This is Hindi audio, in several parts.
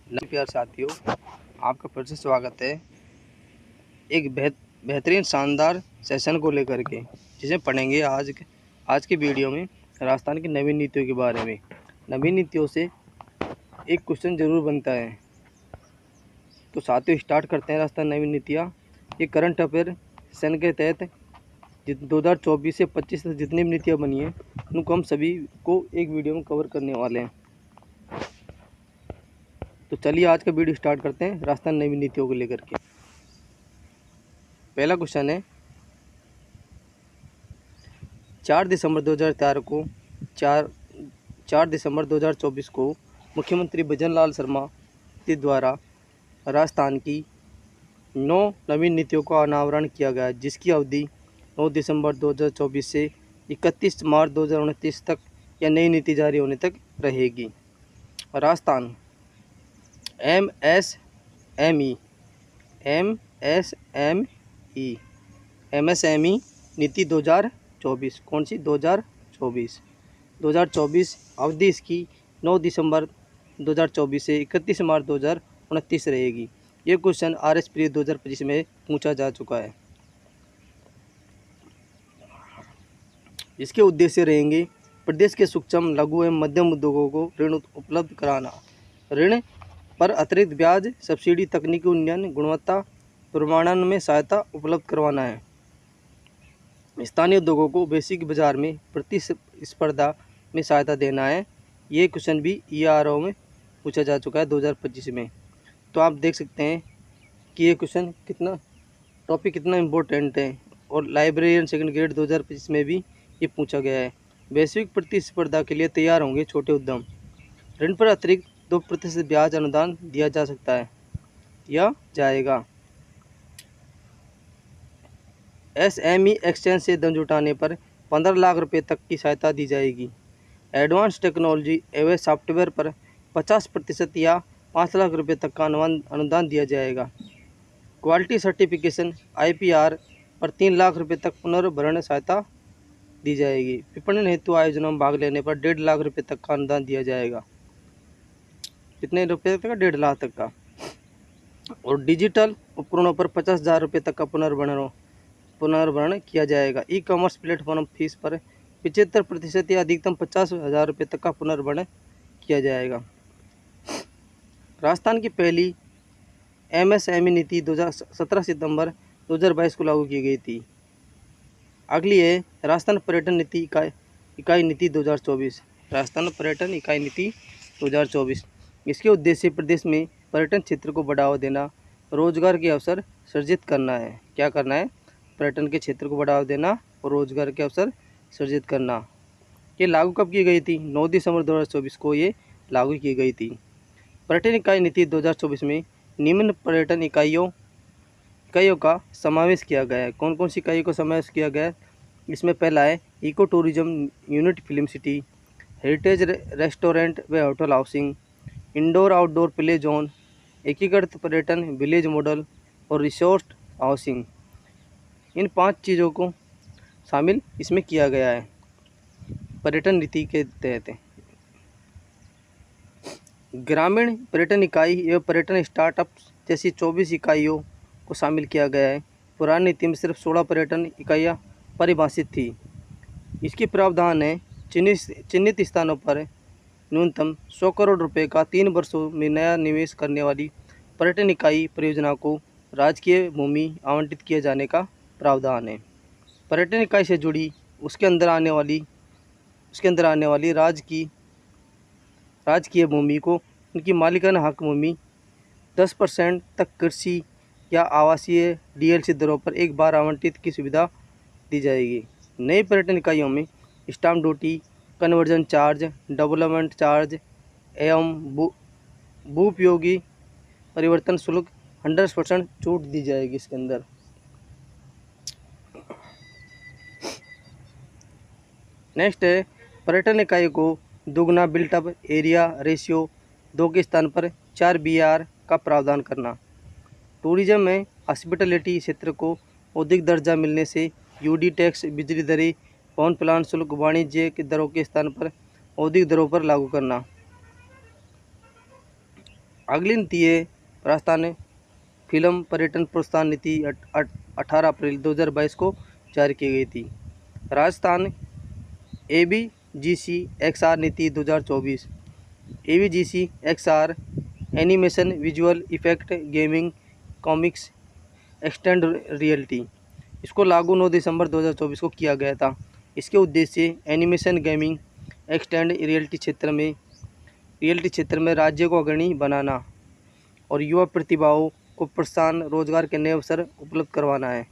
प्यार साथियों, आपका फिर से स्वागत है एक बेहतरीन शानदार सेशन को लेकर के, जिसे पढ़ेंगे आज के वीडियो में राजस्थान की नवीन नीतियों के बारे में। नवीन नीतियों से एक क्वेश्चन जरूर बनता है। तो साथियों स्टार्ट करते हैं राजस्थान नवीन नीतियाँ। ये करंट अफेयर सेशन के तहत 2024 से 25 तक जितनी भी नीतियाँ बनी हैं उनको हम सभी को एक वीडियो में कवर करने वाले हैं। तो चलिए आज का वीडियो स्टार्ट करते हैं राजस्थान नवीन नीतियों को लेकर के। पहला क्वेश्चन है 4 दिसंबर 2024 को मुख्यमंत्री भजन लाल शर्मा के द्वारा राजस्थान की 9 नवीन नीतियों का अनावरण किया गया, जिसकी अवधि 9 दिसंबर 2024 से 31 मार्च 2029 तक या नई नीति जारी होने तक रहेगी। राजस्थान MSME नीति 2024 कौन सी 2024 अवधि इसकी 9 दिसंबर 2024 से 31 मार्च 2029 रहेगी। ये क्वेश्चन RS प्री 2025 में पूछा जा चुका है। इसके उद्देश्य रहेंगे प्रदेश के सूक्ष्म लघु एवं मध्यम उद्योगों को ऋण उपलब्ध कराना, ऋण पर अतिरिक्त ब्याज सब्सिडी, तकनीकी उन्नयन, गुणवत्ता प्रमाणन में सहायता उपलब्ध करवाना है। स्थानीय उद्योगों को वैश्विक बाजार में प्रतिस्पर्धा में सहायता देना है। ये क्वेश्चन भी ERO में पूछा जा चुका है 2025 में। तो आप देख सकते हैं कि ये क्वेश्चन टॉपिक कितना इम्पोर्टेंट है, और लाइब्रेरियन सेकंड ग्रेड 2025 में भी ये पूछा गया है। वैश्विक प्रतिस्पर्धा के लिए तैयार होंगे छोटे उद्यम, ऋण पर अतिरिक्त 2% ब्याज अनुदान दिया जा सकता है या जाएगा। SME एक्सचेंज से धन जुटाने पर 15 लाख रुपए तक की सहायता दी जाएगी। एडवांस टेक्नोलॉजी एवं सॉफ्टवेयर पर 50% या 5 लाख रुपए तक का अनुदान दिया जाएगा। क्वालिटी सर्टिफिकेशन IPR पर 3 लाख रुपए तक पुनर्भरण सहायता दी जाएगी। विपणन हेतु आयोजनों में भाग लेने पर 1.5 लाख रुपए तक का अनुदान दिया जाएगा। कितने रुपये तक का? 1.5 लाख तक का। और डिजिटल उपकरणों पर 50,000 रुपये तक का पुनर्भरण किया जाएगा। ई-कॉमर्स प्लेटफॉर्म फीस पर 75% या अधिकतम 50,000 रुपये तक का पुनर्भरण किया जाएगा। राजस्थान की पहली MSME नीति 17 सितंबर 2022 को लागू की गई थी। अगली है राजस्थान पर्यटन नीति इकाई नीति 2024। राजस्थान पर्यटन इकाई नीति 2024। इसके उद्देश्य प्रदेश में पर्यटन क्षेत्र को बढ़ावा देना, रोजगार के अवसर सृजित करना है। क्या करना है? पर्यटन के क्षेत्र को बढ़ावा देना और रोजगार के अवसर सृजित करना। ये लागू कब की गई थी? 9 दिसंबर 2024 को ये लागू की गई थी। पर्यटन इकाई नीति 2024 में निम्न पर्यटन इकाइयों का समावेश किया गया है। कौन कौन सी इकाइयों का समावेश किया गया है? इसमें पहला है eco tourism unit film city, heritage restaurant व hotel housing, indoor outdoor play zone, एकीकृत पर्यटन विलेज मॉडल और रिसोर्ट हाउसिंग। इन 5 चीज़ों को शामिल इसमें किया गया है पर्यटन नीति के तहत। ग्रामीण पर्यटन इकाई एवं पर्यटन स्टार्टअप्स जैसी 24 इकाइयों को शामिल किया गया है। पुरानी नीति में सिर्फ 16 पर्यटन इकाइयाँ परिभाषित थी। इसकी प्रावधान है चिन्हित स्थानों पर न्यूनतम 100 करोड़ रुपए का 3 वर्षों में नया निवेश करने वाली पर्यटन इकाई परियोजना को राजकीय भूमि आवंटित किए जाने का प्रावधान है। पर्यटन इकाई से जुड़ी उसके अंदर आने वाली राजकीय भूमि को उनकी मालिकाना हक भूमि 10% तक कृषि या आवासीय DLC दरों पर एक बार आवंटित की सुविधा दी जाएगी। नई पर्यटन इकाइयों में stamp duty, conversion charge, development charge एवं भूपयोगी परिवर्तन शुल्क 100% छूट दी जाएगी इसके अंदर। नेक्स्ट है पर्यटन इकाई को दुगना बिल्टअप एरिया रेशियो 2 के स्थान पर 4 BR का प्रावधान करना। टूरिज्म में हॉस्पिटलिटी क्षेत्र को औद्योगिक दर्जा मिलने से UD टैक्स, बिजली दरें, पवन प्लान शुल्क वाणिज्य की दरों के स्थान पर औद्योगिक दरों पर लागू करना। अगली नीति है राजस्थान फिल्म पर्यटन प्रोत्साहन नीति 18 अप्रैल 2022 को जारी की गई थी। राजस्थान ABGC XR नीति 2024। ABGC XR animation, visual effect, gaming, comics, extend reality, इसको लागू 9 दिसंबर 2024 को किया गया था। इसके उद्देश्य एनिमेशन, गेमिंग, एक्सटेंड रियलिटी क्षेत्र में राज्य को अग्रणी बनाना और युवा प्रतिभाओं को प्रोत्साहन, रोजगार के नए अवसर उपलब्ध करवाना है।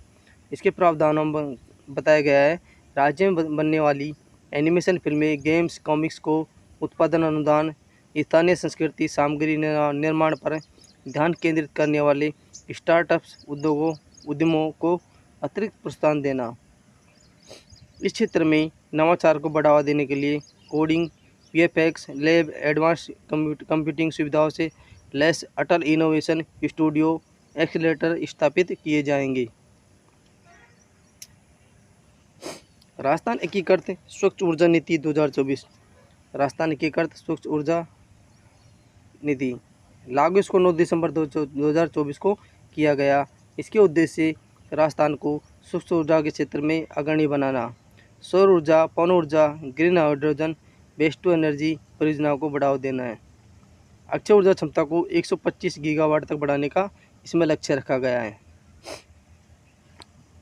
इसके प्रावधानों में बताया गया है, राज्य में बनने वाली एनिमेशन फिल्में, गेम्स, कॉमिक्स को उत्पादन अनुदान, स्थानीय संस्कृति सामग्री निर्माण पर ध्यान केंद्रित करने वाले स्टार्टअप्स उद्यमों को अतिरिक्त प्रोत्साहन देना। इस क्षेत्र में नवाचार को बढ़ावा देने के लिए coding, VFX lab, advance computing सुविधाओं से लैस अटल इनोवेशन स्टूडियो, एक्सीलरेटर स्थापित किए जाएंगे। राजस्थान एकीकृत स्वच्छ ऊर्जा नीति 2024। राजस्थान एकीकृत स्वच्छ ऊर्जा नीति लागू इसको 9 दिसंबर 2024 को किया गया। इसके उद्देश्य राजस्थान को स्वच्छ ऊर्जा के क्षेत्र में अग्रणी बनाना, सौर ऊर्जा, पवन ऊर्जा, green hydrogen, waste to energy परियोजनाओं को बढ़ावा देना है। अक्षय ऊर्जा क्षमता को 125 गीगावाट तक बढ़ाने का इसमें लक्ष्य रखा गया है।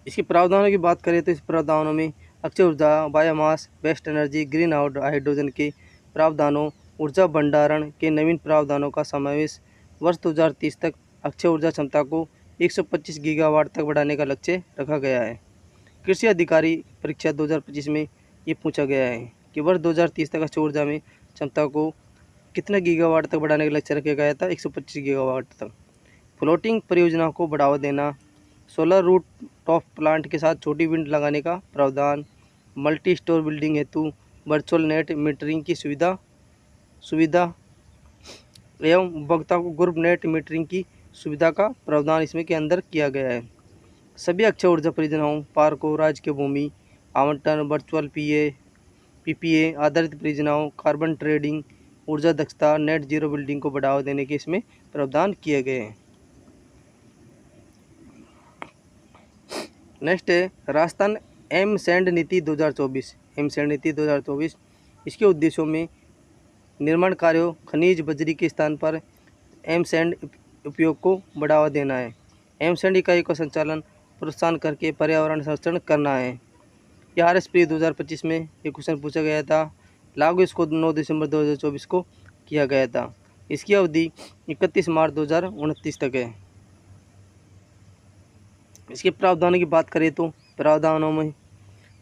इसके प्रावधानों की बात करें तो इस प्रावधानों में अक्षय ऊर्जा, biomass, waste energy, green hydrogen के प्रावधानों, ऊर्जा भंडारण के नवीन प्रावधानों का समावेश, वर्ष 2030 तक अक्षय ऊर्जा क्षमता को 125 गीगावाट तक बढ़ाने का लक्ष्य रखा गया है। कृषि अधिकारी परीक्षा 2025 में ये पूछा गया है कि वर्ष 2030 तक अक्षय ऊर्जा में क्षमता को कितने गीगावाट तक बढ़ाने का लक्ष्य रखा गया था? 125 गीगावाट तक। फ्लोटिंग परियोजनाओं को बढ़ावा देना, सोलर रूट टॉप प्लांट के साथ छोटी विंड लगाने का प्रावधान, मल्टी स्टोर बिल्डिंग हेतु वर्चुअल नेट मीटरिंग की सुविधा एवं उपभोक्ता को ग्रुप नेट मीटरिंग की सुविधा का प्रावधान इसमें के अंदर किया गया है। सभी अक्षय ऊर्जा परियोजनाओं, पार्कों, राज्य के भूमि आवंटन, वर्चुअल PPA आधारित परियोजनाओं, कार्बन ट्रेडिंग, ऊर्जा दक्षता, नेट जीरो बिल्डिंग को बढ़ावा देने के इसमें प्रावधान किए गए हैं। नेक्स्ट है राजस्थान एमसैंड नीति 2024। एमसैंड नीति 2024 इसके उद्देश्यों में निर्माण कार्यों, खनिज बजरी के स्थान पर एमसैंड उपयोग को बढ़ावा देना है। एमसैंड इकाई का संचालन प्रोत्साहन करके पर्यावरण संरक्षण करना है। यह RSP 2025 में ये क्वेश्चन पूछा गया था। लागू इसको 9 दिसंबर 2024 को किया गया था। इसकी अवधि 31 मार्च 2029 तक है। इसके प्रावधानों की बात करें तो प्रावधानों में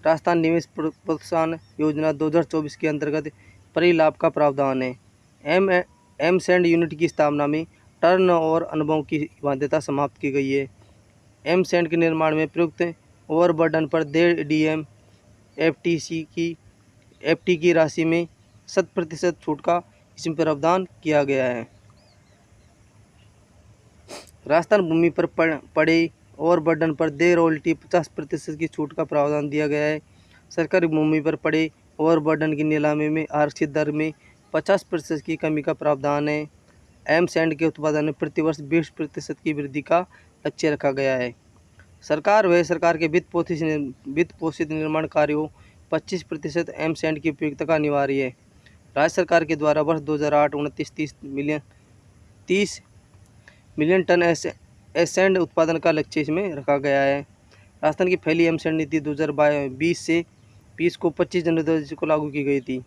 राजस्थान निवेश प्रोत्साहन योजना 2024 के अंतर्गत परिलाभ का प्रावधान है। एमसैंड यूनिट की स्थापना में टर्न और अनुभव की बाध्यता समाप्त की गई है। एमसैंड के निर्माण में प्रयुक्त ओवरबर्डन पर 1.5 DM FT की राशि में 100% छूट का इसमें प्रावधान किया गया है। राजस्थान भूमि पर पड़े ओवरबर्डन पर देय रॉयल्टी 50% की छूट का प्रावधान दिया गया है। सरकारी भूमि पर पड़े ओवरबर्डन की नीलामी में आरक्षित दर में 50% की कमी का प्रावधान है। एमसैंड के उत्पादन में प्रतिवर्ष 20% की वृद्धि का लक्ष्य रखा गया है। सरकार के वित्त पोषित निर्माण कार्यों 25% एमसैंड की उपयोगिता अनिवार्य है। राज्य सरकार के द्वारा वर्ष 2008-29 30 मिलियन टन एमसैंड उत्पादन का लक्ष्य इसमें रखा गया है। राजस्थान की पहली एमसैंड नीति 2020 को 25 जनवरी 2020 को लागू की गई थी।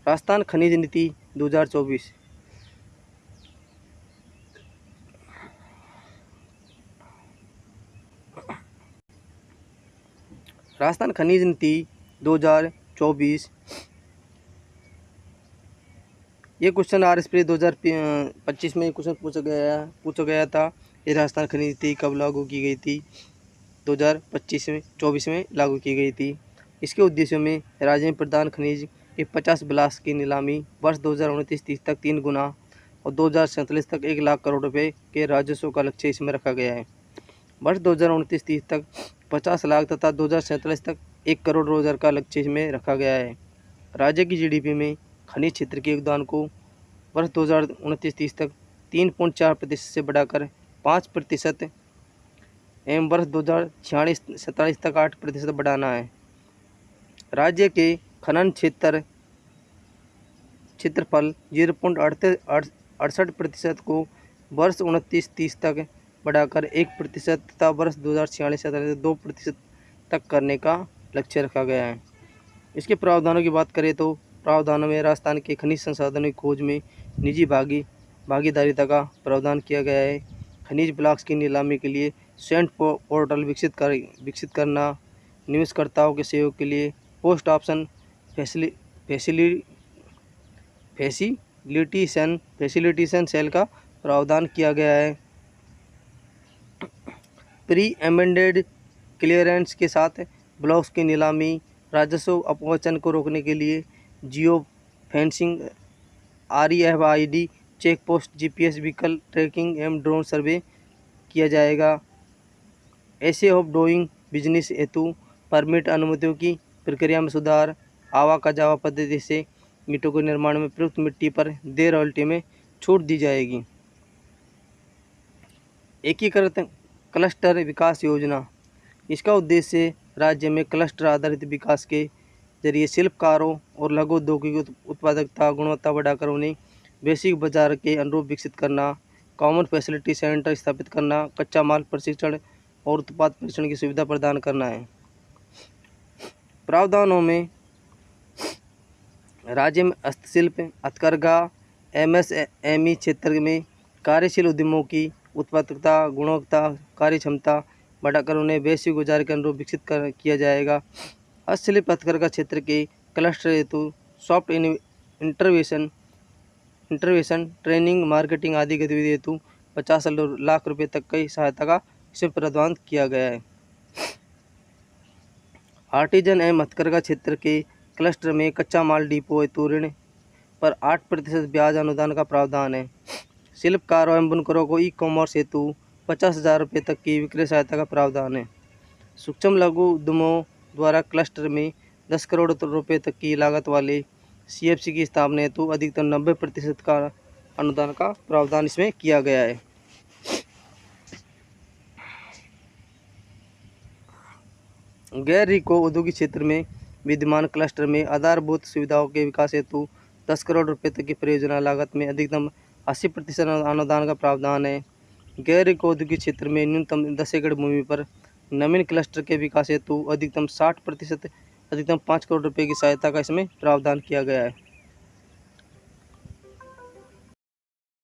राजस्थान खनिज नीति 2024। राजस्थान खनिज नीति 2024 ये क्वेश्चन RSP 2025 में क्वेश्चन पूछा गया था। ये राजस्थान खनिज नीति कब लागू की गई थी? 2024 में लागू की गई थी। इसके उद्देश्यों में राज्य में प्रधान खनिज के 50 ब्लास्ट की नीलामी वर्ष 2029-30 तक 3 गुना और 2047 तक 1 लाख करोड़ रुपए के राजस्व का लक्ष्य इसमें रखा गया है। वर्ष 2029-30 तक 50 लाख तथा 2047 तक 1 करोड़ रोजगार का लक्ष्य इसमें रखा गया है। राज्य की GDP में खनिज क्षेत्र के योगदान को वर्ष 2029-30 तक 3.4% से बढ़ाकर 5% एवं वर्ष 2046-47 तक 8% बढ़ाना है। राज्य के खनन क्षेत्रफल 0.68% को वर्ष 29-30 तक बढ़ाकर 1% तथा वर्ष 2046-47 2% तक करने का लक्ष्य रखा गया है। इसके प्रावधानों की बात करें तो प्रावधानों में राजस्थान के खनिज संसाधनों की खोज में निजी भागीदारिता का प्रावधान किया गया है। खनिज ब्लॉक्स की नीलामी के लिए सेंट पोर्टल विकसित करना, निवेशकर्ताओं के सहयोग के लिए पोस्ट ऑप्शन फैसिलिटेशन सेल का प्रावधान किया गया है। प्री एमेंडेड क्लियरेंस के साथ ब्लॉक्स की नीलामी, राजस्व अपवंचन को रोकने के लिए geo fencing, RFID check post, GPS vehicle tracking एवं ड्रोन सर्वे किया जाएगा। ऐसे ऑफ डूइंग बिजनेस हेतु परमिट अनुमतियों की प्रक्रिया में सुधार, आवा का जावा पद्धति से ईंटों के निर्माण में प्रयुक्त मिट्टी पर देय रॉयल्टी में छूट दी जाएगी। एकीकृत क्लस्टर विकास योजना, इसका उद्देश्य राज्य में क्लस्टर आधारित विकास के जरिए शिल्पकारों और लघु उद्योगों की उत्पादकता गुणवत्ता बढ़ाकर उन्हें वैश्विक बाजार के अनुरूप विकसित करना, कॉमन फैसिलिटी सेंटर स्थापित करना, कच्चा माल प्रशिक्षण और उत्पाद परीक्षण की सुविधा प्रदान करना है। प्रावधानों में राज्य में हस्तशिल्प, हथकरघा, MSME क्षेत्र में कार्यशील उद्यमों की उत्पादकता, गुणवत्ता, कार्यक्षमता बढ़ाकर उन्हें वैश्विक बाजार के अनुरूप विकसित किया जाएगा। हस्तशिल्प हथकरघा क्षेत्र के क्लस्टर हेतु सॉफ्ट इंटरवेंशन, ट्रेनिंग, मार्केटिंग आदि गतिविधि हेतु 50 लाख रुपये तक की सहायता का इसमें प्रावधान किया गया है। आर्टिजन एवं हथकरघा क्षेत्र के क्लस्टर में कच्चा माल डिपो हेतु ऋण पर 8% ब्याज अनुदान का प्रावधान है। शिल्पकारों एवं बुनकरों को ई-कॉमर्स हेतु 50,000 रुपये तक की विक्रय सहायता का प्रावधान है। सूक्ष्म लघु उद्यमों द्वारा क्लस्टर में 10 करोड़ रुपये तक की लागत वाले CFC की स्थापना हेतु अधिकतम 90% का अनुदान का प्रावधान इसमें किया गया है। गैर रिको औद्योगिक क्षेत्र में विद्यमान क्लस्टर में आधारभूत सुविधाओं के विकास हेतु 10 करोड़ रुपये तक की परियोजना लागत में अधिकतम 80% अनुदान का प्रावधान है। गैर रिको औद्योगिक क्षेत्र में न्यूनतम 10 एकड़ भूमि पर नवीन क्लस्टर के विकास हेतु अधिकतम 60% अधिकतम 5 करोड़ रुपये की सहायता का इसमें प्रावधान किया गया है।